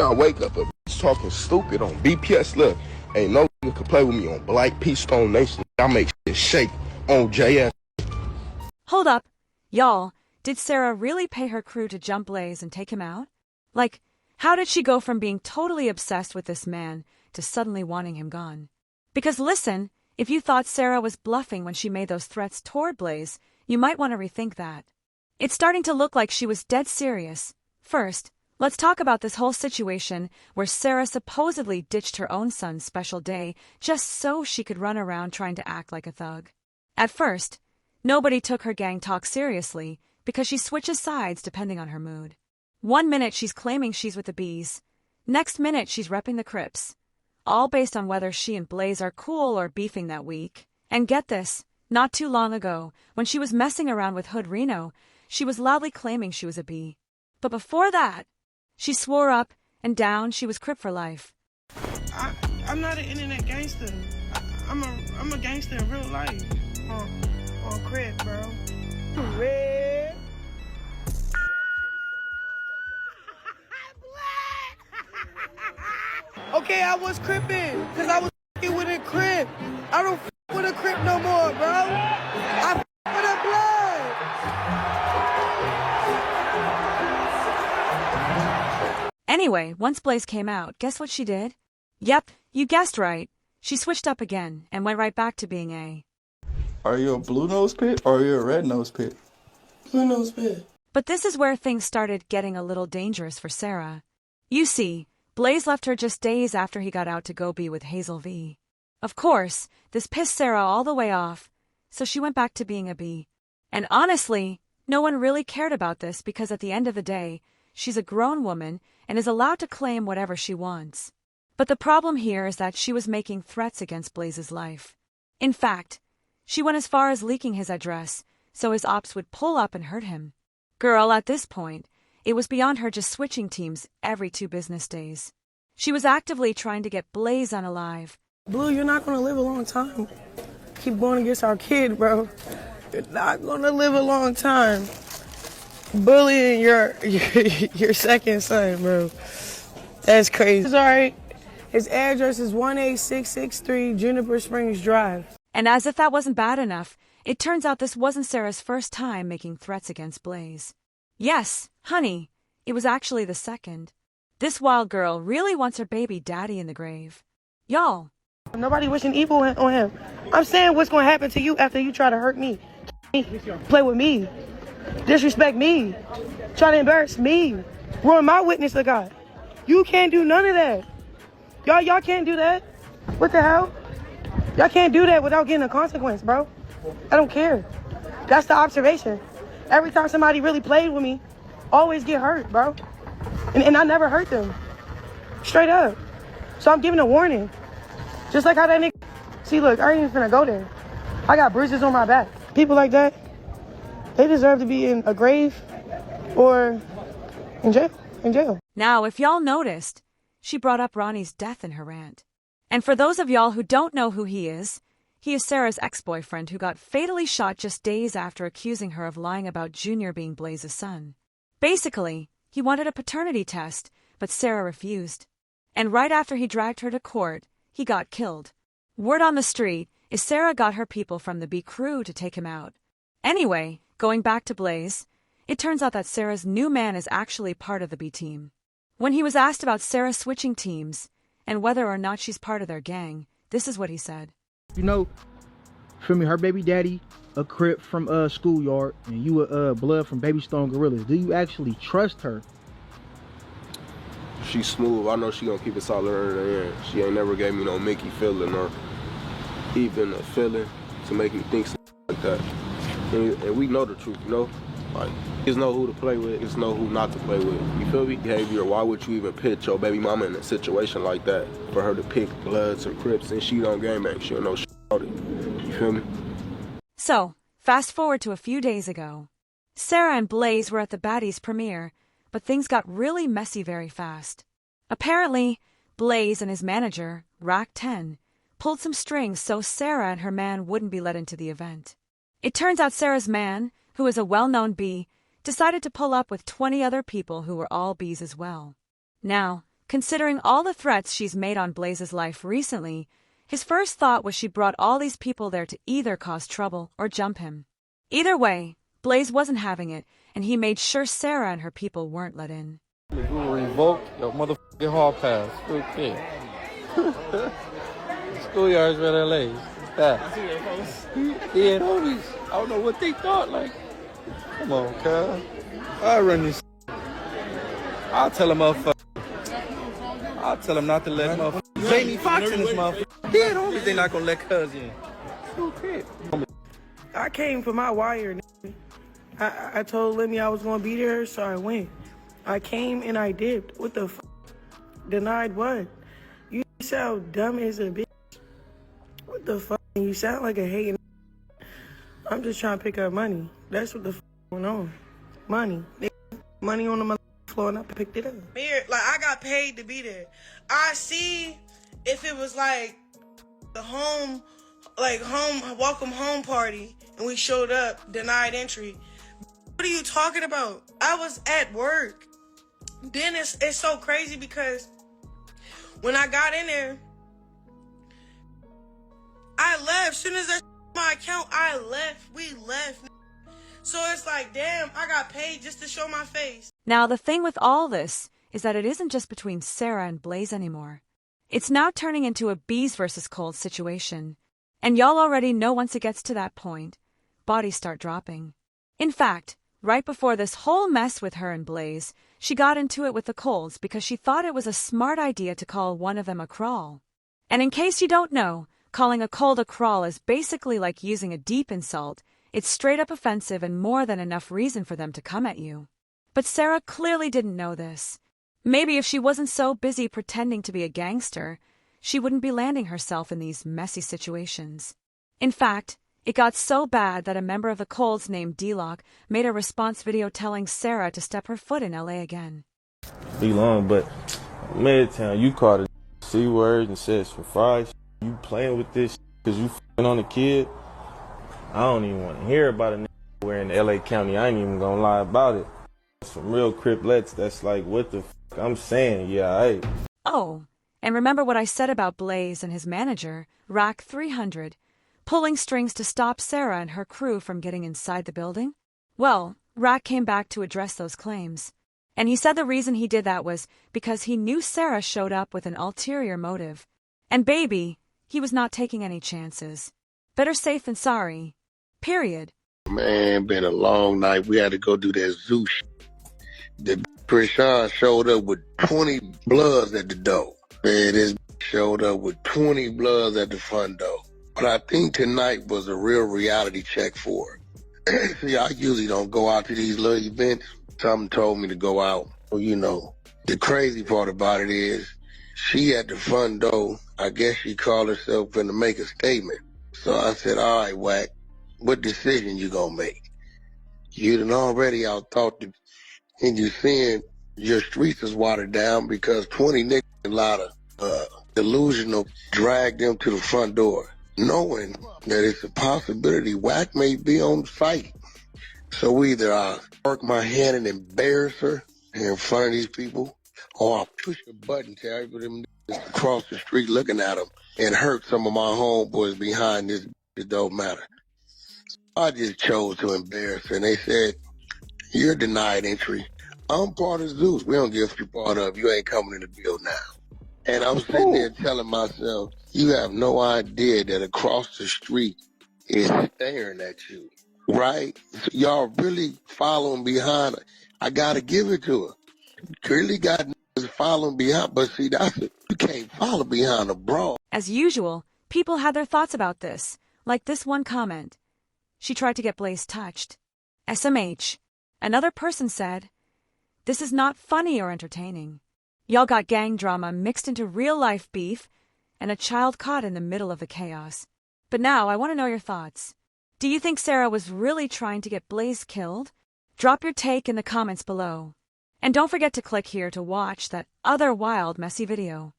I wake up a bitch talking stupid on BPS. Look, ain't no nigga can play with me on Black Peace Stone Nation. I make shit shake on JS. Hold up. Y'all, did Sarah really pay her crew to jump Blaze and take him out? Like, how did she go from being totally obsessed with this man to suddenly wanting him gone? Because listen, if you thought Sarah was bluffing when she made those threats toward Blaze, you might want to rethink that. It's starting to look like she was dead serious. First, let's talk about this whole situation where Sarah supposedly ditched her own son's special day just so she could run around trying to act like a thug. At first, nobody took her gang talk seriously because she switches sides depending on her mood. One minute she's claiming she's with the Bees, next minute she's repping the Crips, all based on whether she and Blaze are cool or beefing that week. And get this, not too long ago, when she was messing around with Hood Reno, she was loudly claiming she was a Bee. But before that, she swore up and down she was Crip for life. I'm not an internet gangster. I'm a gangster in real life. On Crip, bro. Red. Okay, I was Crippin', because I was f***ing with a Crip. I don't f*** with a Crip no more, bro. I f*** with a blood. Anyway, once Blaze came out, guess what she did? Yep, you guessed right. She switched up again and went right back to being a... Are you a blue nose pit or are you a red nose pit? Blue nose pit. But this is where things started getting a little dangerous for Sarah. You see, Blaze left her just days after he got out to go be with Hazel V. Of course, this pissed Sarah all the way off, so she went back to being a Bee. And honestly, no one really cared about this because at the end of the day, she's a grown woman and is allowed to claim whatever she wants. But the problem here is that she was making threats against Blaze's life. In fact, she went as far as leaking his address so his ops would pull up and hurt him. Girl, at this point, it was beyond her just switching teams every 2 business days. She was actively trying to get Blaze unalive. Blue, you're not going to live a long time. Keep going against our kid, bro. You're not going to live a long time. Bullying your second son, bro. That's crazy. It's all right. His address is 18663 Juniper Springs Drive. And as if that wasn't bad enough, it turns out this wasn't Sarah's first time making threats against Blaze. Yes, honey, it was actually the second. This wild girl really wants her baby daddy in the grave. Y'all. Nobody wishing evil on him. I'm saying what's going to happen to you after you try to hurt me. Play with me. Disrespect me. Try to embarrass me. Ruin my witness to God. You can't do none of that. Y'all can't do that. What the hell? Y'all can't do that without getting a consequence, bro. I don't care. That's the observation. Every time somebody really played with me, always get hurt, bro. And I never hurt them. Straight up. So I'm giving a warning. Just like how that nigga... See, look, I ain't even finna go there. I got bruises on my back. People like that, they deserve to be in a grave or in jail. Now, if y'all noticed, she brought up Ronnie's death in her rant. And for those of y'all who don't know who he is Sarah's ex-boyfriend who got fatally shot just days after accusing her of lying about Junior being Blaze's son. Basically, he wanted a paternity test, but Sarah refused. And right after he dragged her to court, he got killed. Word on the street is Sarah got her people from the B crew to take him out. Anyway, going back to Blaze, it turns out that Sarah's new man is actually part of the B team. When he was asked about Sarah switching teams and whether or not she's part of their gang, this is what he said. You know, feel me, her baby daddy, a Crip from Schoolyard, and you a blood from Baby Stone Gorillas. Do you actually trust her? She's smooth. I know she gonna keep it solid in the end. She ain't never gave me no Mickey feeling or even a feeling to make me think something like that. And we know the truth, you know? Like, just know who to play with, just know who not to play with. You feel me? Behavior, why would you even pitch your baby mama in a situation like that for her to pick Bloods or Crips and she don't gangbang? She don't know shit about it. You feel me? So, fast forward to a few days ago. Sarah and Blaze were at the Baddies premiere, but things got really messy very fast. Apparently, Blaze and his manager, Rack 10, pulled some strings so Sarah and her man wouldn't be let into the event. It turns out Sarah's man, who is a well-known B, decided to pull up with 20 other people who were all Bs as well. Now, Considering all the threats she's made on Blaze's life recently, his first thought was she brought all these people there to either cause trouble or jump him. Either way, Blaze wasn't having it, and he made sure Sarah and her people weren't let in. We will revoke your motherfucking hall pass. Okay. Schoolyard's red LA. That. Yeah, homies. I don't know what they thought. Like, come on, cuz. I run this. I'll tell a motherfucker. I'll tell him not to let motherfucker. Jamie Foxx in this motherfucker. Yeah, homies, they not gonna let cuz in. Okay. I came for my wire. I told Lemmy I was gonna be there, so I went. I came and I dipped. What the f? Denied what? You sound dumb as a bitch. What the fuck? You sound like a hating. I'm just trying to pick up money. That's what the f going on. Money. Money on the floor and I picked it up. Here, like I got paid to be there. I see if it was like the home welcome home party and we showed up, denied entry. What are you talking about? I was at work. Then it's so crazy because when I got in there, I left. As soon as I my account, I left. We left. So it's like, damn, I got paid just to show my face. Now, the thing with all this is that it isn't just between Sarah and Blaze anymore. It's now turning into a bees versus cold situation. And y'all already know once it gets to that point, bodies start dropping. In fact, right before this whole mess with her and Blaze, she got into it with the Colds because she thought it was a smart idea to call one of them a crawl. And in case you don't know, calling a cold a crawl is basically like using a deep insult. It's straight up offensive and more than enough reason for them to come at you. But Sarah clearly didn't know this. Maybe if she wasn't so busy pretending to be a gangster, she wouldn't be landing herself in these messy situations. In fact, it got so bad that a member of the Colds named D-Lock made a response video telling Sarah to step her foot in LA again. Be long, but Midtown, you called a C word and said some fried shit. You playing with this because you f***ing on a kid. I don't even want to hear about a nigga where in LA County. I ain't even gonna lie about it. Some real criplets that's like, what the f***? I'm saying, yeah, hey. Oh, and remember what I said about Blaze and his manager, Rack 300, pulling strings to stop Sarah and her crew from getting inside the building? Well, Rack came back to address those claims. And he said the reason he did that was because he knew Sarah showed up with an ulterior motive. And baby, he was not taking any chances. Better safe than sorry. Period. Man, been a long night. We had to go do that zoo shit. The Chrisean showed up with 20 bloods at the door. Man, this showed up with 20 bloods at the front door. But I think tonight was a real reality check for her. See, I usually don't go out to these little events. Something told me to go out. Well, you know, the crazy part about it is she at the front door, I guess she called herself finna make a statement. So I said, all right, Wack, what decision you gonna make? You done already out thought that, and you seeing your streets is watered down because 20 niggas and a lot of delusional dragged them to the front door, knowing that it's a possibility Wack may be on site. So either I work my hand and embarrass her in front of these people, or I'll push a button to everybody them niggas across the street looking at them and hurt some of my homeboys behind this. It don't matter. I just chose to embarrass her, and they said, you're denied entry. I'm part of Zeus. We don't give you part of. You ain't coming in the bill now. And I'm sitting there telling myself, you have no idea that across the street is staring at you, right? So y'all really following behind her. I got to give it to her. Really got niggas following behind, but see, you can't follow behind a broad. As usual, people had their thoughts about this, like this one comment. She tried to get Blaze touched. SMH. Another person said, this is not funny or entertaining. Y'all got gang drama mixed into real-life beef and a child caught in the middle of the chaos. But now I want to know your thoughts. Do you think Sarah was really trying to get Blaze killed? Drop your take in the comments below. And don't forget to click here to watch that other wild, messy video.